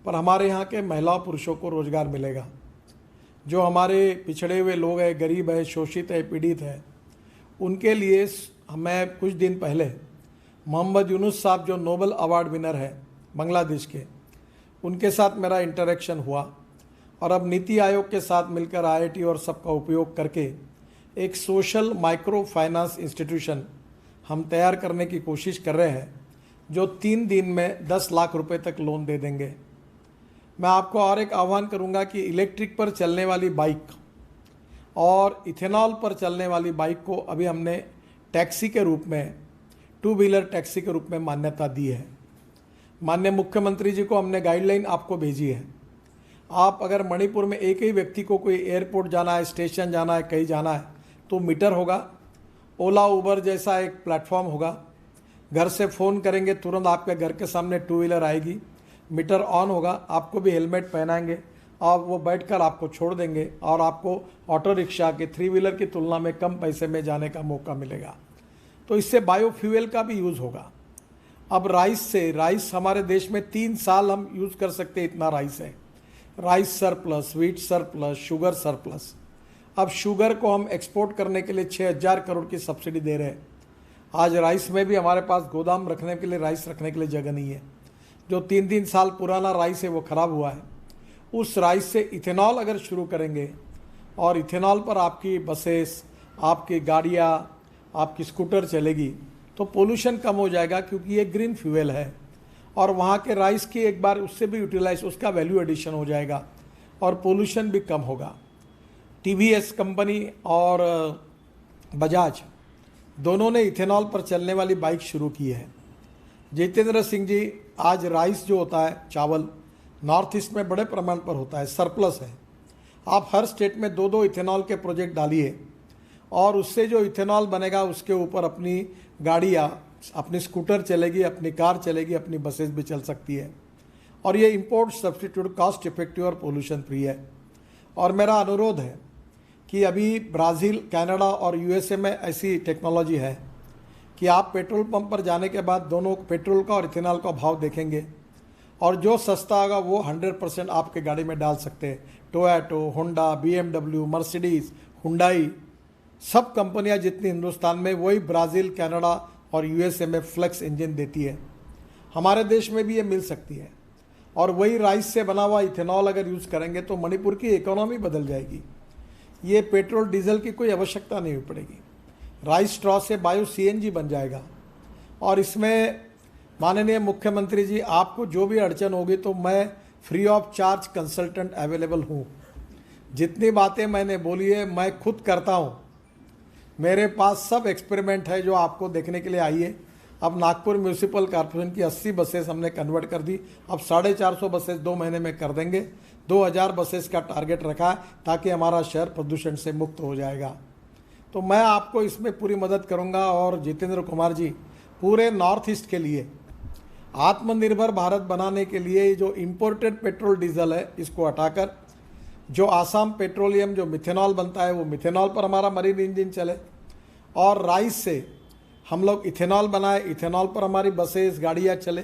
पर हमारे यहाँ के महिला पुरुषों को रोज़गार मिलेगा। जो हमारे पिछड़े हुए लोग हैं, गरीब है, शोषित है, पीड़ित है, उनके लिए मैं कुछ दिन पहले मोहम्मद यूनुस साहब जो नोबेल अवार्ड विनर है बांग्लादेश के, उनके साथ मेरा इंटरेक्शन हुआ और अब नीति आयोग के साथ मिलकर IIT और सबका उपयोग करके एक सोशल माइक्रो फाइनेंस इंस्टीट्यूशन हम तैयार करने की कोशिश कर रहे हैं, जो 3 दिन में 10 लाख रुपए तक लोन दे देंगे। मैं आपको और एक आह्वान करूंगा कि इलेक्ट्रिक पर चलने वाली बाइक और इथेनॉल पर चलने वाली बाइक को अभी हमने टैक्सी के रूप में, 2 व्हीलर टैक्सी के रूप में मान्यता दी है। माननीय मुख्यमंत्री जी को हमने गाइडलाइन आपको भेजी है। आप अगर मणिपुर में एक ही व्यक्ति को कोई एयरपोर्ट जाना है, स्टेशन जाना है, कहीं जाना है, तो मीटर होगा। ओला उबर जैसा एक प्लेटफॉर्म होगा। घर से फ़ोन करेंगे, तुरंत आपके घर के सामने 2 व्हीलर आएगी, मीटर ऑन होगा, आपको भी हेलमेट पहनाएंगे और वो बैठकर आपको छोड़ देंगे और आपको ऑटो रिक्शा के 3 व्हीलर की तुलना में कम पैसे में जाने का मौका मिलेगा। तो इससे बायोफ्यूल का भी यूज़ होगा। अब राइस हमारे देश में 3 साल हम यूज़ कर सकते हैं, इतना राइस है। Rice surplus, wheat surplus, sugar surplus. अब शुगर को हम एक्सपोर्ट करने के लिए 6,000 करोड़ की सब्सिडी दे रहे हैं। आज राइस में भी हमारे पास गोदाम रखने के लिए, राइस रखने के लिए जगह नहीं है। जो 3-3 साल पुराना राइस है वो ख़राब हुआ है। उस राइस से इथेनॉल अगर शुरू करेंगे और इथेनॉल पर आपकी बसेस, आपकी गाड़ियाँ, आपकी स्कूटर चलेगी तो पोल्यूशन कम हो जाएगा, क्योंकि ये ग्रीन फ्यूल है और वहाँ के राइस की एक बार उससे भी यूटिलाइज, उसका वैल्यू एडिशन हो जाएगा और पोल्यूशन भी कम होगा। TVS कंपनी और बजाज दोनों ने इथेनॉल पर चलने वाली बाइक शुरू की है। जितेंद्र सिंह जी, आज राइस जो होता है, चावल, नॉर्थ ईस्ट में बड़े प्रमाण पर होता है, सरप्लस है। आप हर स्टेट में 2-2 इथेनॉल के प्रोजेक्ट डालिए और उससे जो इथेनॉल बनेगा उसके ऊपर अपनी गाड़ियाँ, अपनी स्कूटर चलेगी, अपनी कार चलेगी, अपनी बसेस भी चल सकती है। और ये इंपोर्ट सब्स्टिट्यूट कॉस्ट इफेक्टिव और पोल्यूशन फ्री है। और मेरा अनुरोध है कि अभी ब्राज़ील, कनाडा और USA में ऐसी टेक्नोलॉजी है कि आप पेट्रोल पंप पर जाने के बाद दोनों पेट्रोल का और इथेनॉल का भाव देखेंगे और जो सस्ता होगा वो 100% आपके गाड़ी में डाल सकते हैं। Toyota, Honda, BMW, Mercedes, Hyundai, सब कंपनियां जितनी हिंदुस्तान में, वही ब्राज़ील, कनाडा और USA में फ्लेक्स इंजन देती है। हमारे देश में भी ये मिल सकती है और वही राइस से बना हुआ इथेनॉल अगर यूज़ करेंगे तो मणिपुर की इकोनॉमी बदल जाएगी। ये पेट्रोल डीजल की कोई आवश्यकता नहीं पड़ेगी। राइस स्ट्रॉ से बायो CNG बन जाएगा। और इसमें माननीय मुख्यमंत्री जी, आपको जो भी अड़चन होगी तो मैं free of charge consultant available हूँ। जितनी बातें मैंने बोली है मैं खुद करता हूँ। मेरे पास सब एक्सपेरिमेंट है जो आपको देखने के लिए आइए। अब नागपुर म्यूनिसिपल कॉर्पोरेशन की 80 बसेस हमने कन्वर्ट कर दी। अब 450 बसेस 2 महीने में कर देंगे। 2000 बसेस का टारगेट रखा है ताकि हमारा शहर प्रदूषण से मुक्त हो जाएगा। तो मैं आपको इसमें पूरी मदद करूंगा। और जितेंद्र कुमार जी, पूरे नॉर्थ ईस्ट के लिए आत्मनिर्भर भारत बनाने के लिए जो इम्पोर्टेड पेट्रोल डीजल है इसको हटाकर जो आसाम पेट्रोलियम जो मिथेनॉल बनता है वो मिथेनॉल पर हमारा मरीन इंजन चले और राइस से हम लोग इथेनॉल बनाए, इथेनॉल पर हमारी बसेस, गाड़ियाँ चले।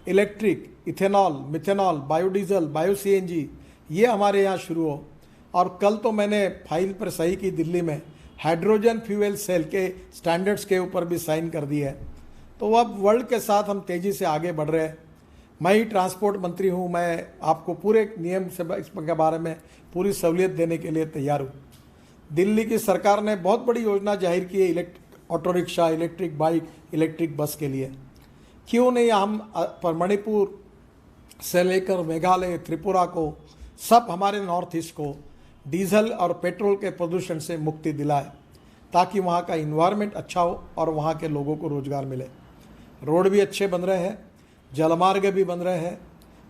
Electric, ethanol, methanol, biodiesel, bio CNG ये हमारे यहाँ शुरू हो। और कल तो मैंने फाइल पर सही की दिल्ली में, हाइड्रोजन फ्यूल सेल के स्टैंडर्ड्स के ऊपर भी साइन कर दी है। तो अब वर्ल्ड के साथ हम तेज़ी से आगे बढ़ रहे हैं। मैं ही ट्रांसपोर्ट मंत्री हूँ, मैं आपको पूरे नियम से इसके बारे में पूरी सहूलियत देने के लिए तैयार हूँ। दिल्ली की सरकार ने बहुत बड़ी योजना जाहिर की है electric auto rickshaw, electric bike, electric bus के लिए। क्यों नहीं हम पर मणिपुर से लेकर मेघालय, त्रिपुरा को, सब हमारे नॉर्थ ईस्ट को डीजल और पेट्रोल के प्रदूषण से मुक्ति दिलाए, ताकि वहाँ का इन्वायरमेंट अच्छा हो और वहाँ के लोगों को रोजगार मिले। रोड भी अच्छे बन रहे हैं, जलमार्ग भी बन रहे हैं,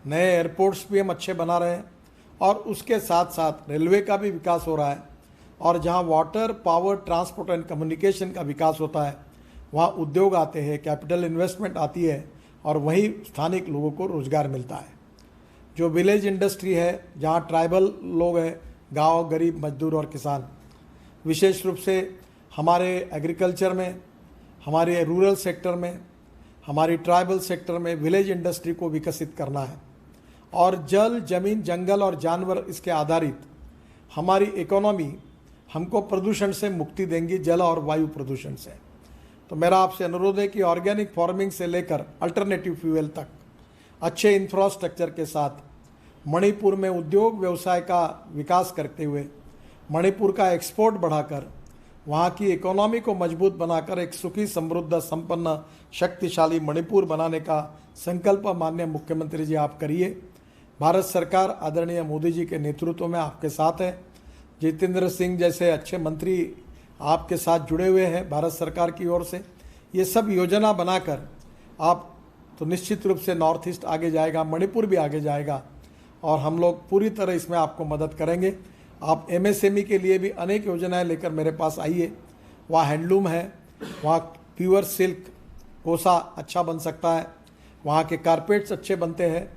नए एयरपोर्ट्स भी हम अच्छे बना रहे हैं, और उसके साथ साथ रेलवे का भी विकास हो रहा है। और जहाँ water, power, transport and communication का विकास होता है, वहाँ उद्योग आते हैं, कैपिटल इन्वेस्टमेंट आती है, और वहीं स्थानिक लोगों को रोजगार मिलता है। जो विलेज इंडस्ट्री है, जहाँ ट्राइबल लोग हैं, गांव, गरीब मजदूर और किसान, विशेष रूप से हमारे एग्रीकल्चर में, हमारे रूरल सेक्टर में, हमारी ट्राइबल सेक्टर में विलेज इंडस्ट्री को विकसित करना है। और जल, जमीन, जंगल और जानवर, इसके आधारित हमारी इकोनॉमी हमको प्रदूषण से मुक्ति देंगी, जल और वायु प्रदूषण से। तो मेरा आपसे अनुरोध है कि ऑर्गेनिक फार्मिंग से लेकर अल्टरनेटिव फ्यूल तक अच्छे इंफ्रास्ट्रक्चर के साथ मणिपुर में उद्योग व्यवसाय का विकास करते हुए, मणिपुर का एक्सपोर्ट बढ़ाकर, वहाँ की इकोनॉमी को मजबूत बनाकर एक सुखी, समृद्ध, संपन्न, शक्तिशाली मणिपुर बनाने का संकल्प माननीय मुख्यमंत्री जी आप करिए। भारत सरकार आदरणीय मोदी जी के नेतृत्व में आपके साथ है। जितेंद्र सिंह जैसे अच्छे मंत्री आपके साथ जुड़े हुए हैं भारत सरकार की ओर से। ये सब योजना बनाकर आप तो निश्चित रूप से नॉर्थ ईस्ट आगे जाएगा, मणिपुर भी आगे जाएगा, और हम लोग पूरी तरह इसमें आपको मदद करेंगे। आप एमएसएमई के लिए भी अनेक योजनाएं लेकर मेरे पास आइए। वहाँ हैंडलूम है, वहाँ प्योर सिल्क कोसा अच्छा बन सकता है, वहाँ के कारपेट्स अच्छे बनते हैं।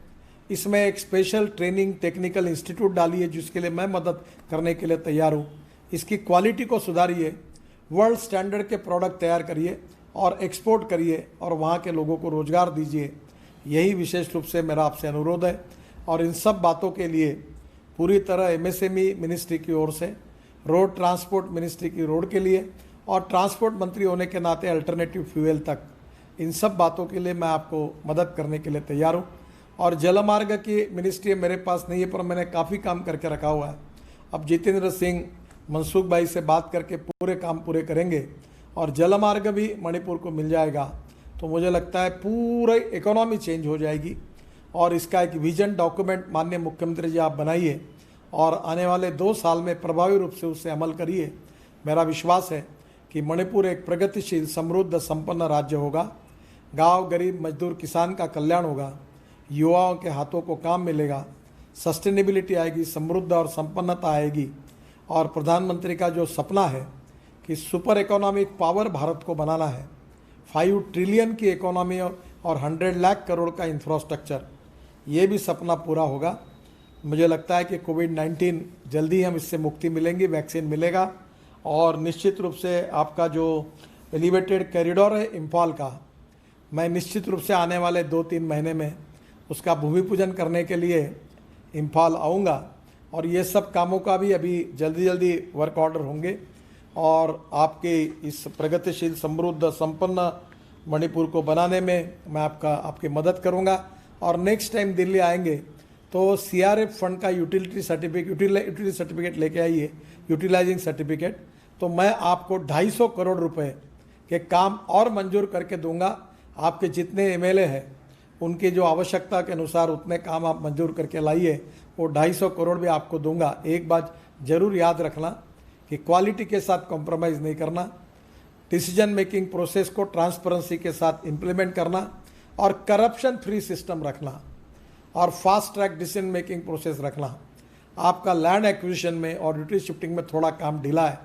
इसमें एक स्पेशल ट्रेनिंग टेक्निकल इंस्टीट्यूट डालिए, जिसके लिए मैं मदद करने के लिए तैयार हूँ। इसकी क्वालिटी को सुधारिए, वर्ल्ड स्टैंडर्ड के प्रोडक्ट तैयार करिए और एक्सपोर्ट करिए, और वहाँ के लोगों को रोजगार दीजिए। यही विशेष रूप से मेरा आपसे अनुरोध है। और इन सब बातों के लिए पूरी तरह एमएसएमई मिनिस्ट्री की ओर से, रोड ट्रांसपोर्ट मिनिस्ट्री की रोड के लिए, और ट्रांसपोर्ट मंत्री होने के नाते अल्टरनेटिव फ्यूल तक, इन सब बातों के लिए मैं आपको मदद करने के लिए तैयार हूँ। और जलमार्ग की मिनिस्ट्री मेरे पास नहीं है, पर मैंने काफ़ी काम करके रखा हुआ है। अब जितेंद्र सिंह, मनसुख भाई से बात करके पूरे काम पूरे करेंगे, और जलमार्ग भी मणिपुर को मिल जाएगा। तो मुझे लगता है पूरी इकोनॉमी चेंज हो जाएगी। और इसका एक विजन डॉक्यूमेंट माननीय मुख्यमंत्री जी आप बनाइए, और आने वाले 2 साल में प्रभावी रूप से उससे अमल करिए। मेरा विश्वास है कि मणिपुर एक प्रगतिशील, समृद्ध, संपन्न राज्य होगा। गांव, गरीब, मजदूर, किसान का कल्याण होगा, युवाओं के हाथों को काम मिलेगा, सस्टेनेबिलिटी आएगी, समृद्ध और संपन्नता आएगी। और प्रधानमंत्री का जो सपना है कि सुपर इकोनॉमिक पावर भारत को बनाना है, 5 ट्रिलियन की इकोनॉमी और 100 लाख करोड़ का इंफ्रास्ट्रक्चर, ये भी सपना पूरा होगा। मुझे लगता है कि कोविड-19 जल्दी हम इससे मुक्ति मिलेंगी, वैक्सीन मिलेगा। और निश्चित रूप से आपका जो एलिवेटेड कॉरिडोर है इम्फाल का, मैं निश्चित रूप से आने वाले 2-3 महीने में उसका भूमि पूजन करने के लिए इम्फाल आऊँगा। और ये सब कामों का भी अभी जल्दी वर्क ऑर्डर होंगे, और आपके इस प्रगतिशील, समृद्ध, संपन्न मणिपुर को बनाने में मैं आपकी मदद करूंगा। और नेक्स्ट टाइम दिल्ली आएंगे तो सीआरएफ फंड का यूटिलिटी सर्टिफिकेट लेके आइए, यूटिलाइजिंग सर्टिफिकेट। तो मैं आपको 250 करोड़ रुपए के काम और मंजूर करके दूंगा। आपके जितने एमएलए हैं उनकी जो आवश्यकता के अनुसार उतने काम आप मंजूर करके लाइए, वो 250 करोड़ भी आपको दूंगा। एक बात जरूर याद रखना कि क्वालिटी के साथ कॉम्प्रोमाइज़ नहीं करना, डिसीजन मेकिंग प्रोसेस को ट्रांसपेरेंसी के साथ इम्प्लीमेंट करना, और करप्शन फ्री सिस्टम रखना, और fast track decision making process रखना। आपका लैंड एक्विजिशन में और ड्यूटी शिफ्टिंग में थोड़ा काम ढीला है,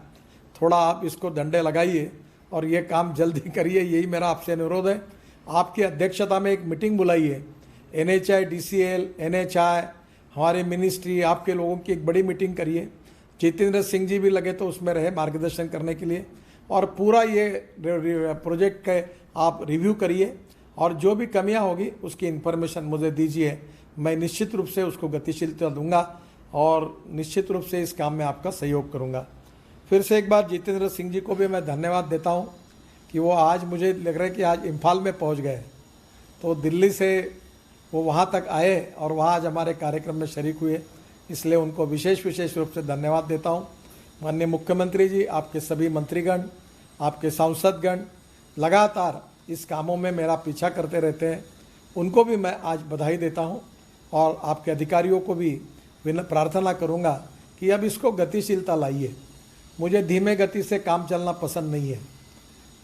थोड़ा आप इसको डंडे लगाइए और ये काम जल्दी करिए। यही मेरा आपसे अनुरोध है। आपकी अध्यक्षता में एक मीटिंग बुलाइए, NHI, DCL, NHI, हमारे मिनिस्ट्री, आपके लोगों की एक बड़ी मीटिंग करिए। जितेंद्र सिंह जी भी लगे तो उसमें रहे मार्गदर्शन करने के लिए, और पूरा ये प्रोजेक्ट के आप रिव्यू करिए, और जो भी कमियां होगी उसकी इन्फॉर्मेशन मुझे दीजिए। मैं निश्चित रूप से उसको गतिशीलता दूंगा और निश्चित रूप से इस काम में आपका सहयोग करूंगा। फिर से एक बार जितेंद्र सिंह जी को भी मैं धन्यवाद देता हूं कि वो आज, मुझे लग रहा है कि आज इम्फाल में पहुंच गए। तो दिल्ली से वो वहाँ तक आए और वहाँ आज हमारे कार्यक्रम में शरीक हुए, इसलिए उनको विशेष रूप से धन्यवाद देता हूँ। माननीय मुख्यमंत्री जी, आपके सभी मंत्रीगण, आपके सांसदगण लगातार इस कामों में मेरा पीछा करते रहते हैं, उनको भी मैं आज बधाई देता हूँ और आपके अधिकारियों को भी प्रार्थना करूँगा कि अब इसको गतिशीलता लाइए। मुझे धीमे गति से काम चलना पसंद नहीं है।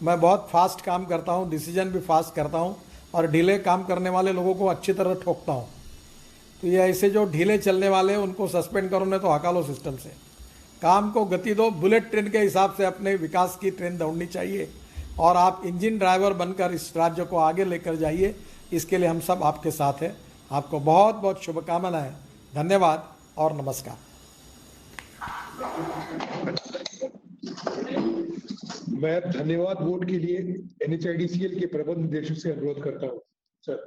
मैं बहुत फास्ट काम करता हूँ, डिसीजन भी फास्ट करता हूँ और ढीले काम करने वाले लोगों को अच्छी तरह ठोकता हूँ। तो ये ऐसे जो ढीले चलने वाले हैं उनको सस्पेंड करो, नहीं तो हटा लो सिस्टम से। काम को गति दो, बुलेट ट्रेन के हिसाब से अपने विकास की ट्रेन दौड़नी चाहिए और आप इंजन ड्राइवर बनकर इस राज्य को आगे लेकर जाइए। इसके लिए हम सब आपके साथ हैं। आपको बहुत बहुत शुभकामनाएं। धन्यवाद और नमस्कार। मैं धन्यवाद वोट के लिए NHIDCL के प्रबंध निदेशक से अनुरोध करता हूं। सर,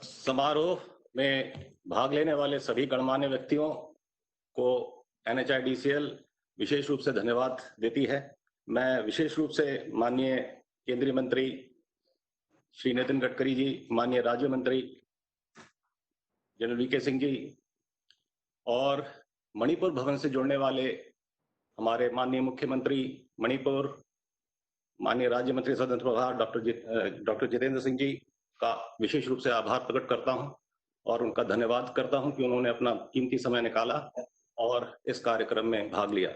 समारोह में भाग लेने वाले सभी गणमान्य व्यक्तियों को NHIDCL विशेष रूप से धन्यवाद देती है। मैं विशेष रूप से माननीय केंद्रीय मंत्री श्री नितिन गडकरी जी, माननीय राज्य मंत्री जनरल VK सिंह जी और मणिपुर भवन से जुड़ने वाले हमारे माननीय मुख्यमंत्री मणिपुर, माननीय राज्य मंत्री स्वतंत्र प्रभार डॉक्टर जितेंद्र सिंह जी का विशेष रूप से आभार प्रकट करता हूं और उनका धन्यवाद करता हूं कि उन्होंने अपना कीमती समय निकाला और इस कार्यक्रम में भाग लिया।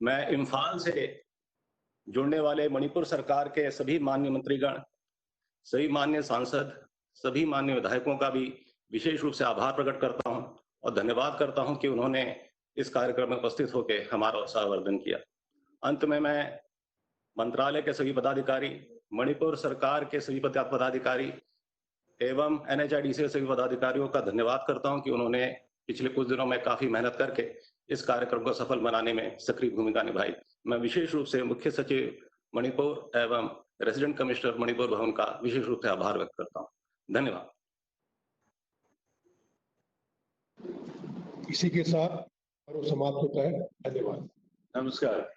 मैं इम्फाल से जुड़ने वाले मणिपुर सरकार के सभी माननीय मंत्रीगण, सभी माननीय सांसद, सभी माननीय विधायकों का भी विशेष रूप से आभार प्रकट करता हूं और धन्यवाद करता हूं कि उन्होंने इस कार्यक्रम में उपस्थित होकर हमारा उत्साहवर्धन किया। अंत में मैं मंत्रालय के सभी पदाधिकारी, मणिपुर सरकार के सभी पदाधिकारी एवं NHIDCL सभी पदाधिकारियों का धन्यवाद करता हूं कि उन्होंने पिछले कुछ दिनों में काफी मेहनत करके इस कार्यक्रम को सफल बनाने में सक्रिय भूमिका निभाई। मैं विशेष रूप से मुख्य सचिव मणिपुर एवं रेजिडेंट कमिश्नर मणिपुर भवन का विशेष रूप से आभार व्यक्त करता हूं। धन्यवाद। इसी के साथ समाप्त होता है। धन्यवाद। नमस्कार।